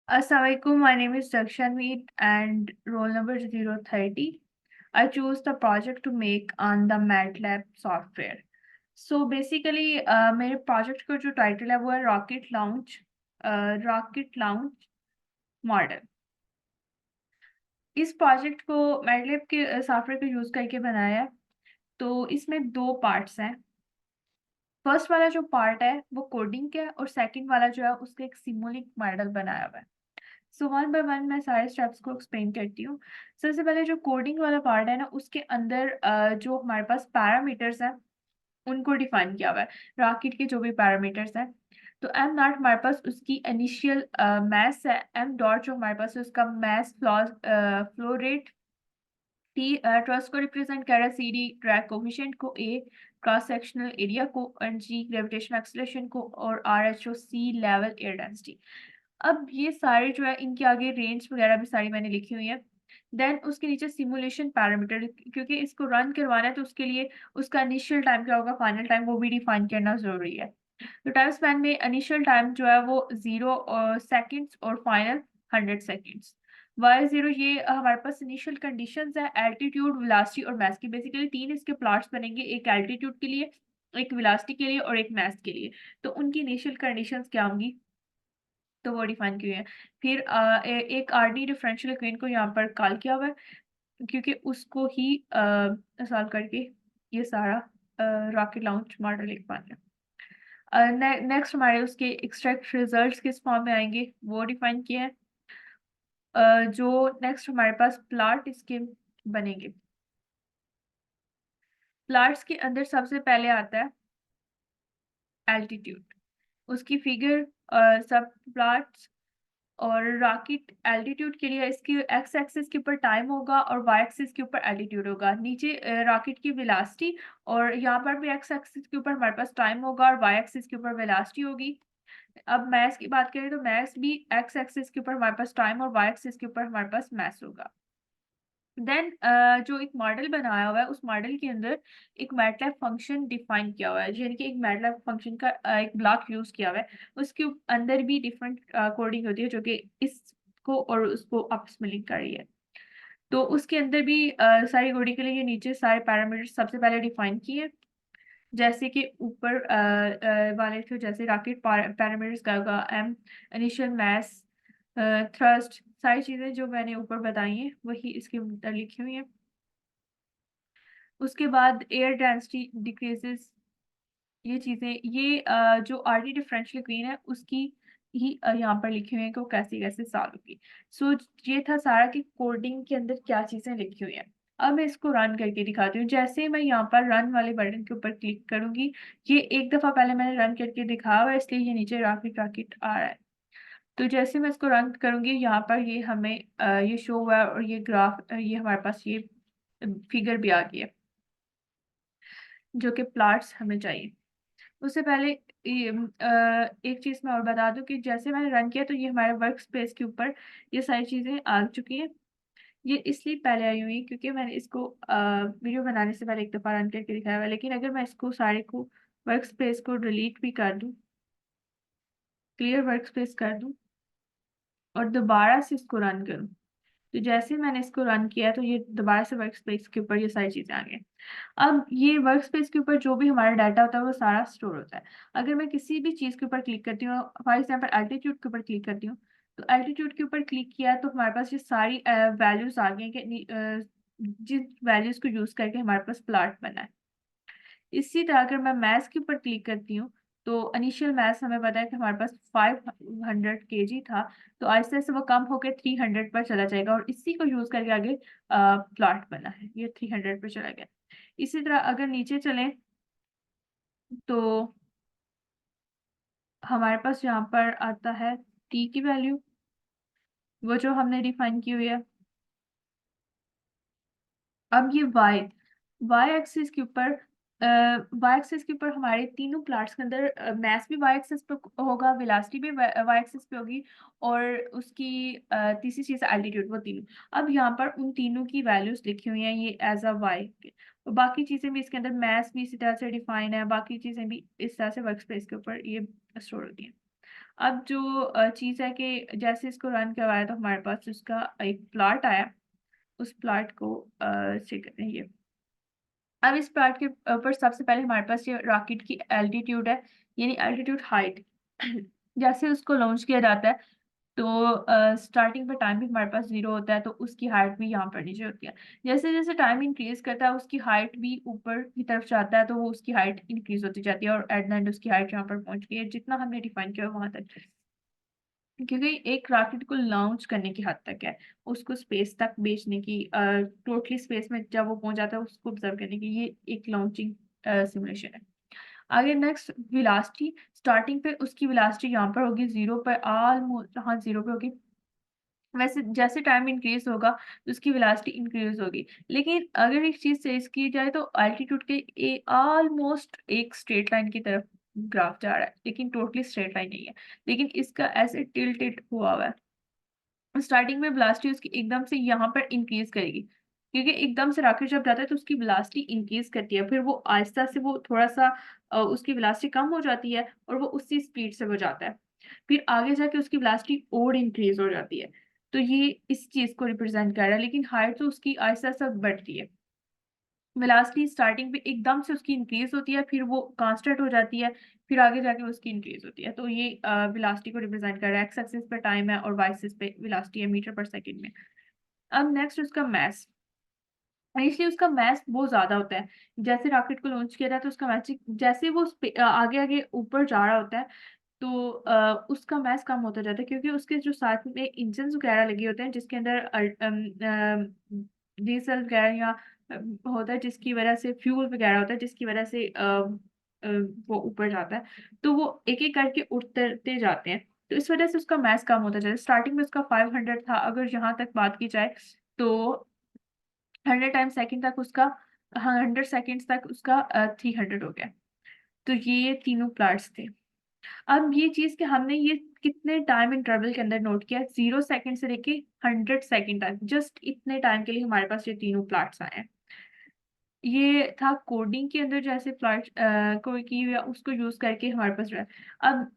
Assalamualaikum, my name is Dakshanmeet and roll number 030. I choose the project to make on the MATLAB software. So basically मेरे project का जो title है वो है rocket launch model. इस project को MATLAB के सॉफ्टवेयर को यूज करके बनाया है। तो इसमें दो पार्ट्स हैं। फर्स्ट वाला जो पार्ट है वो कोडिंग का है और सेकंड वाला जो है उसका एक सिमुलिंक मॉडल बनाया हुआ है। सो वन बाय वन मैं सारे स्टेप्स को एक्सप्लेन करती हूँ। सबसे पहले जो कोडिंग वाला पार्ट है ना उसके अंदर जो हमारे पास पैरामीटर्स हैं उनको डिफाइन किया हुआ है। रॉकेट के जो भी पैरामीटर्स हैं तो एम नॉट हमारे पास उसकी इनिशियल मैस है। एम डॉट जो हमारे पास है उसका mass flow rate. T thrust को रिप्रेजेंट कर रहा है। सी डी ड्रैग कोफिशिएंट को। ए क्रॉस सेक्शनल एरिया को। एंड जी ग्रेविटेशनल एक्सीलरेशन को। और R H O sea level air density. अब ये सारे जो है इनके आगे रेंज वगैरह भी सारी मैंने लिखी हुई है। देन उसके नीचे सिमुलेशन पैरामीटर, क्योंकि इसको रन करवाना है तो उसके लिए उसका इनिशियल टाइम क्या होगा, फाइनल टाइम वो भी डिफाइन करना जरूरी है। तो टाइम स्पैन में इनिशियल टाइम जो है वो 0 सेकेंड्स और फाइनल 100 सेकेंड्स। y0 ये हमारे पास इनिशियल कंडीशंस है। एल्टीट्यूड, वेलोसिटी और मास की। बेसिकली तीन इसके प्लॉट्स बनेंगे, एक एल्टीट्यूड के लिए, एक वेलोसिटी के लिए और एक मास के लिए। तो उनकी इनिशियल कंडीशंस क्या होंगी तो वो डिफाइन की हुई है। फिर एक आरडी डिफरेंशियल इक्वेशन को यहाँ पर कॉल किया हुआ है, क्योंकि उसको ही सॉल्व करके ये सारा रॉकेट लॉन्च मॉडल लिख पाएंगे। नेक्स्ट हमारे उसके एक्सट्रैक्ट रिजल्ट्स किस फॉर्म में आएंगे वो डिफाइन किए हैं। जो नेक्स्ट हमारे पास प्लॉट इसके बनेंगे। प्लॉट्स के अंदर सबसे पहले आता है एल्टीट्यूड, उसकी फिगर, सब प्लॉट्स। और रॉकेट एल्टीट्यूड के लिए इसकी एक्स एक्सिस के ऊपर टाइम होगा और वाई एक्सिस के ऊपर एल्टीट्यूड होगा। नीचे रॉकेट की वेलोसिटी, और यहाँ पर भी एक्स एक्सिस के ऊपर हमारे पास टाइम होगा और वाई एक्सिस के ऊपर वेलोसिटी होगी। अब मैथ्स की बात करें तो मैथ्स भी एक्स एक्सिस के ऊपर हमारे पास टाइम और वाई एक्सिस के ऊपर हमारे पास मैथ्स होगा। देन जो एक मॉडल बनाया हुआ है उस मॉडल के अंदर एक मैटलैब फंक्शन डिफाइन किया हुआ है, यानी कि एक मैटलैब फंक्शन का एक ब्लॉक यूज किया हुआ है। उसके अंदर भी डिफरेंट कोडिंग होती है जो कि इसको और उसको आपस में लिंक कर रही है। तो उसके अंदर भी सारी कोडिंग के लिए ये नीचे सारे पैरामीटर्स सबसे पहले डिफाइन किए। जैसे कि ऊपर वाले थे, जैसे रॉकेट पैरामीटर्स का होगा एम, इनिशियल मास, थ्रस्ट, सारी चीजें जो मैंने ऊपर बताई हैं वही इसके अंदर लिखी हुई हैं। उसके बाद एयर डेंसिटी डिक्रीजेस, ये चीजें ये जो आरटी डिफरेंशियल इक्वेशन है उसकी ही यहाँ पर लिखी हुई है कि वो कैसे कैसे सॉल्व होगी। सो ये था सारा कि कोडिंग के अंदर क्या चीजें लिखी हुई हैं। अब मैं इसको रन करके दिखाती हूँ। जैसे मैं यहाँ पर रन वाले बटन के ऊपर क्लिक करूंगी, ये एक दफा पहले मैंने रन करके दिखाया हुआ है इसलिए ये नीचे रॉकेट रॉकेट आ रहा है। तो जैसे मैं इसको रन करूंगी यहाँ पर ये हमें ये शो हुआ है और ये ग्राफ, ये हमारे पास ये फिगर भी आ गई है जो कि प्लॉट्स हमें चाहिए। उससे पहले एक चीज मैं और बता दूं कि जैसे मैंने रन किया तो ये हमारे वर्क स्पेस के ऊपर ये सारी चीजें आ चुकी हैं। ये इसलिए पहले आई हुई क्योंकि मैंने इसको वीडियो बनाने से पहले एक दफा रन करके दिखाया हुआ है। लेकिन अगर मैं इसको सारे को वर्क स्पेस को डिलीट भी कर दूं, क्लियर वर्क स्पेस कर दूं और दोबारा से इसको रन करूं, तो जैसे मैंने इसको रन किया तो ये दोबारा से वर्क स्पेस के ऊपर ये सारी चीजें आ गई। अब ये वर्क स्पेस के ऊपर जो भी हमारा डाटा होता है वो सारा स्टोर होता है। अगर मैं किसी भी चीज के ऊपर क्लिक करती हूँ, फॉर एग्जाम्पल एल्टीट्यूड के ऊपर क्लिक करती हूँ, तो एल्टीट्यूड के ऊपर क्लिक किया तो हमारे पास ये सारी वैल्यूज आ गई कि जिन वैल्यूज को यूज करके हमारे पास प्लॉट बना है। इसी तरह अगर मैं मैथ्स के ऊपर क्लिक करती हूँ तो इनिशियल मैथ्स हमें पता है कि हमारे पास 500 kg था। तो आहिस्ते आहिस्ते वो कम होकर 300 पर चला जाएगा और इसी को यूज करके आगे प्लॉट बना है, ये 300 पर चला गया। इसी तरह अगर नीचे चलें तो हमारे पास यहाँ पर आता है टी की वैल्यू, वो जो हमने डिफाइन की हुई है। अब ये वाई, वाई एक्सिस के ऊपर वाई एक्सिस के ऊपर हमारे तीनों प्लॉट्स के अंदर मैथ भी वाई एक्सिस पे होगा, वेलोसिटी भी वाई एक्सिस पे होगी और उसकी तीसरी चीज एल्टीट्यूड, वो तीनों। अब यहाँ पर उन तीनों की वैल्यूज लिखी हुई हैं ये एज अ वाई। बाकी चीजें भी इसके अंदर मैथ्स भी इसी तरह से डिफाइन है, बाकी चीजें भी इस तरह से वर्क स्पेस के ऊपर ये स्टोर होती हैं। अब जो चीज़ है कि जैसे इसको रन करवाया तो हमारे पास उसका एक प्लॉट आया, उस प्लॉट को चेक करते हैं ये। अब इस प्लॉट के ऊपर सबसे पहले हमारे पास ये रॉकेट की एल्टीट्यूड है, यानी एल्टीट्यूड हाइट। जैसे उसको लॉन्च किया जाता है तो स्टार्टिंग पे टाइम भी हमारे पास 0 होता है, तो उसकी हाइट भी यहाँ पर नीचे होती है। जैसे-जैसे टाइम इंक्रीज़ करता है उसकी हाइट भी ऊपर की तरफ जाता है, तो वो उसकी हाइट इंक्रीज़ होती जाती है और एट द एंड उसकी हाइट यहाँ पर पहुँच गई है, जितना हमने डिफाइन किया वहाँ तक। क्योंकि एक रॉकेट को लॉन्च करने की हद तक है, उसको स्पेस तक भेजने की टोटली स्पेस में जब वो पहुँच जाता है उसको ऑब्ज़र्व करने की, ये एक लॉन्चिंग सिमुलेशन है। आगे नेक्स्ट वेलोसिटी, स्टार्टिंग पे उसकी वेलोसिटी यहाँ पर होगी 0 पर, ऑलमोस्ट हाँ 0 पे होगी। वैसे जैसे टाइम इंक्रीज़ होगा तो उसकी वेलोसिटी इंक्रीज़ होगी। लेकिन अगर एक चीज़ चेज़ की जाए तो एल्टीट्यूड के ऑलमोस्ट एक स्ट्रेट लाइन की तरफ ग्राफ जा रहा है, लेकिन टोटली स्ट्रेट लाइन नहीं है। लेकिन इसका ऐसे टिल्टेड हुआ हुआ है। स्टार्टिंग में वेलोसिटी उसकी एकदम से यहाँ पर इंक्रीज़ करेगी, क्योंकि एकदम से रॉकेट जब जाता है तो उसकी वेलोसिटी इंक्रीज़ करती है, फिर वो आहिस्ता से वो थोड़ा-सा उसकी वेलोसिटी कम हो जाती है और वो उसी स्पीड से वो जाता है। फिर आगे जाके उसकी वेलोसिटी और इंक्रीज़ हो जाती है। तो ये इस चीज़ को रिप्रेज़ेंट कर रहा है, लेकिन हाइट तो उसकी आहिस्ता-आहिस्ता बढ़ती है। वेलोसिटी स्टार्टिंग पे एकदम से उसकी इंक्रीज़ होती है, फिर वो कांस्टेंट हो जाती है, फिर आगे जाके उसकी इंक्रीज़ होती है। तो ये वेलोसिटी को रिप्रेज़ेंट कर रहा है। एक्स एक्सिस पे टाइम है और वाई एक्सिस पे वेलोसिटी है मीटर पर सेकंड में। अब नेक्स्ट उसका मास, इसलिए उसका मास बहुत ज़्यादा होता है। जैसे रॉकेट को लॉन्च किया जाता है तो उसका मास जैसे वो आगे-आगे ऊपर जा रहा होता है तो उसका मास कम होता जाता है, क्योंकि उसके जो साथ में इंजन्स वगैरह लगे होते हैं जिसके अंदर डीज़ल वगैरह या होता है जिसकी वज़ह से फ्यूल वगैरह होता है जिसकी वज़ह से अ, वो ऊपर जाता है। तो वो एक-एक करके उतरते जाते हैं। तो इस वज़ह से उसका मास कम होता जाता है। स्टार्टिंग में उसका 500 था, अगर यहाँ तक बात की जाए तो 100 टाइम्स सेकंड तक उसका हाँ, 100 सेकंड्स तक उसका 300 हो गया। तो ये तीनों प्लॉट्स थे। अब ये चीज़ कि हमने ये कितने टाइम इंटरवल के अंदर नोट किया, 0 सेकंड से लेके 100 सेकंड तक, जस्ट इतने टाइम के लिए हमारे पास ये तीनों प्लॉट्स आए हैं। ये था कोडिंग के अंदर जैसे प्लॉट कोई की या उसको यूज़ करके हमारे पास जो है। अब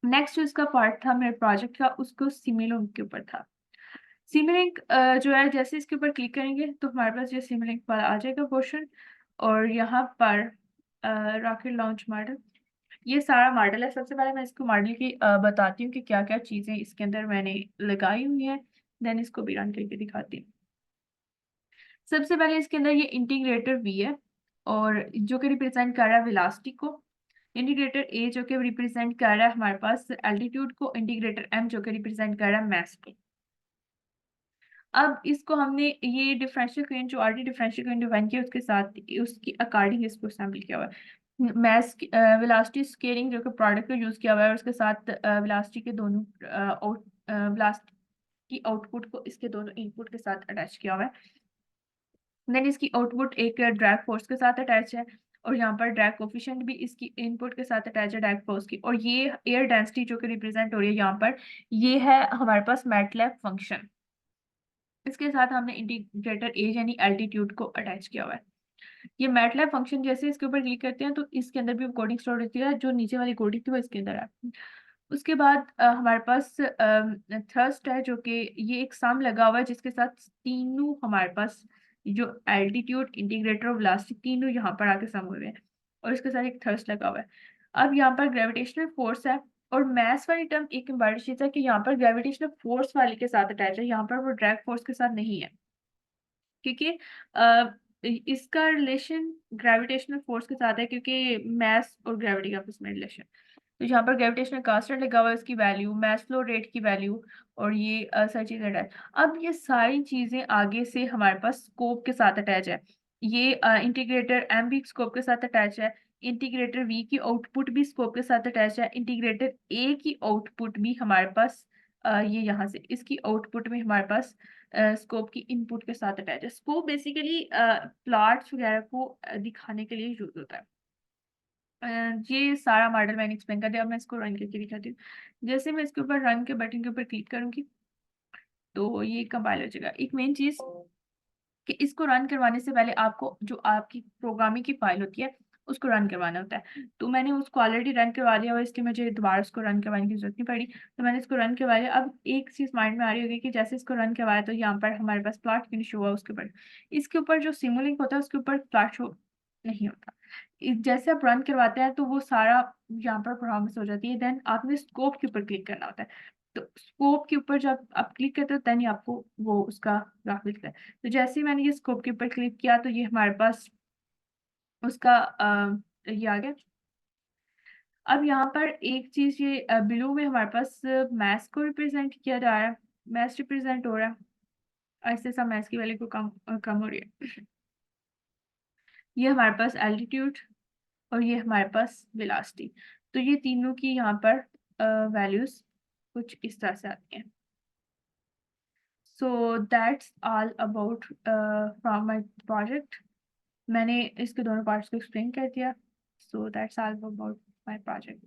नेक्स्ट जो इसका पार्ट था मेरे प्रोजेक्ट का, उसको सिमिलिंक के ऊपर था। सिमिलिंक जो है जैसे इसके ऊपर क्लिक करेंगे तो हमारे पास ये सिमिलिंक वाला आ जाएगा पोर्शन, और यहाँ पर रॉकेट लॉन्च मॉडल, ये सारा मॉडल है। सबसे पहले मैं इसको मॉडल की बताती हूँ कि क्या-क्या चीज़ें इसके अंदर मैंने लगाई हुई हैं, देन इसको भी रन करके दिखाती हूँ। सबसे पहले इसके अंदर ये इंटीग्रेटर वी है और जो कि रिप्रेजेंट कर रहा है वेलोसिटी को। इंटीग्रेटर ए जो कि रिप्रेजेंट कर रहा है हमारे पास एल्टीट्यूड को। इंटीग्रेटर एम जो कि रिप्रेजेंट कर रहा है मास को। अब इसको हमने ये डिफरेंशियल इक्वेशन जो ऑलरेडी डिफरेंशियल इक्वेशन डिफाइन किया उसके साथ उसकी अकॉर्डिंग इसको असेंबल किया हुआ है। मास वेलोसिटी स्केलिंग जो कि प्रोडक्ट का यूज़ किया हुआ है और उसके साथ वेलोसिटी के दोनों वेलोसिटी की आउटपुट को इसके दोनों इनपुट के साथ अटैच किया हुआ है। देन इसकी आउटपुट एक ड्रैग फोर्स के साथ अटैच है और यहाँ पर ड्रैग कोफिशिएंट भी इसकी इनपुट के साथ अटैच है ड्रैग फोर्स की, और ये एयर डेंसिटी जो कि रिप्रेजेंट हो रही है यहाँ पर, ये है हमारे पास मैटलैब फंक्शन। इसके साथ हमने इंटीग्रेटर एज यानी एल्टीट्यूड को अटैच किया हुआ है। ये मैटलैब फंक्शन जैसे इसके ऊपर क्लिक करते हैं तो इसके अंदर भी कोडिंग स्टोर रहती है, जो नीचे वाली कोडिंग थी वो इसके अंदर है। उसके बाद हमारे पास थ्रस्ट है जो कि ये एक सम लगा हुआ है जिसके साथ तीनों हमारे पास जो एल्टीट्यूड, इंटीग्रेटर और वेलोसिटी तीनों यहाँ पर आके सम हुए हैं और इसके साथ एक थ्रस्ट लगा हुआ है। अब यहाँ पर ग्रेविटेशनल फोर्स है और मास वाली टर्म एक इम्पॉर्टेंट चीज़ है कि यहाँ पर ग्रेविटेशनल फोर्स वाले के साथ अटैच है, यहाँ पर वो ड्रैग फोर्स के साथ नहीं है। क्योंकि इसका रिलेशन ग्रेविटेशनल फोर्स के साथ है, क्योंकि मास और ग्रेविटी का आपस में रिलेशन। तो यहाँ पर ग्रेविटेशनल कांस्टेंट लिखा हुआ है, इसकी वैल्यू, मास फ्लो रेट की वैल्यू, और ये सारी चीजें अटैच। अब ये सारी चीजें आगे से हमारे पास स्कोप के साथ अटैच है। ये इंटीग्रेटर एम भी स्कोप के साथ अटैच है। इंटीग्रेटर वी की आउटपुट भी स्कोप के साथ अटैच है। इंटीग्रेटर ए की आउटपुट भी हमारे पास ये यहाँ से इसकी आउटपुट में हमारे पास स्कोप की इनपुट के साथ अटैच है। स्कोप बेसिकली प्लॉट्स वगैरह को दिखाने के लिए यूज होता है। अ, ये सारा मॉडल मैंने एक्सप्लेन कर दिया। अब मैं इसको रन करके दिखाती हूँ। जैसे मैं इसके ऊपर रन के बटन के ऊपर क्लिक करूंगी तो ये कंपाइल हो जाएगा। एक मेन चीज कि इसको रन करवाने से पहले आपको जो आपकी प्रोग्रामिंग की फाइल होती है उसको रन करवाना होता है। तो मैंने उसको ऑलरेडी रन करवा लिया हुआ, इसलिए मुझे दोबारा उसको रन करवाने की जरूरत नहीं पड़ी। तो मैंने इसको रन करवा लिया। अब एक चीज़ माइंड में आ रही होगी कि जैसे इसको रन करवाया तो यहाँ पर हमारे पास प्लॉट क्यों शो हुआ उसके ऊपर। इसके ऊपर जो सिमुलिंक होता है उसके ऊपर प्लॉट शो नहीं होता। जैसे आप रन करवाते हैं तो वो सारा यहाँ पर परफॉर्मेंस हो जाती है। देन आपने स्कोप के ऊपर क्लिक करना होता है। तो स्कोप के ऊपर जब आप क्लिक करते हो देन ही आपको वो उसका ग्राफ दिखता है। तो जैसे ही मैंने ये स्कोप के ऊपर क्लिक किया तो ये हमारे पास उसका ये आ गया। अब यहाँ पर एक चीज ये ब्लू में हमारे पास मैथ्स को रिप्रेजेंट किया जा रहा है। मैथ्स रिप्रेजेंट हो रहा है, ऐसे सब मैथ्स की वैल्यू को कम हो रही है। ये हमारे पास एल्टीट्यूड और ये हमारे पास वेलोसिटी। तो ये तीनों की यहाँ पर वैल्यूज कुछ इस तरह से आती हैं। So that's all about from my project. मैंने इसके दोनों पार्ट्स को एक्सप्लेन कर दिया। So that's all about my project.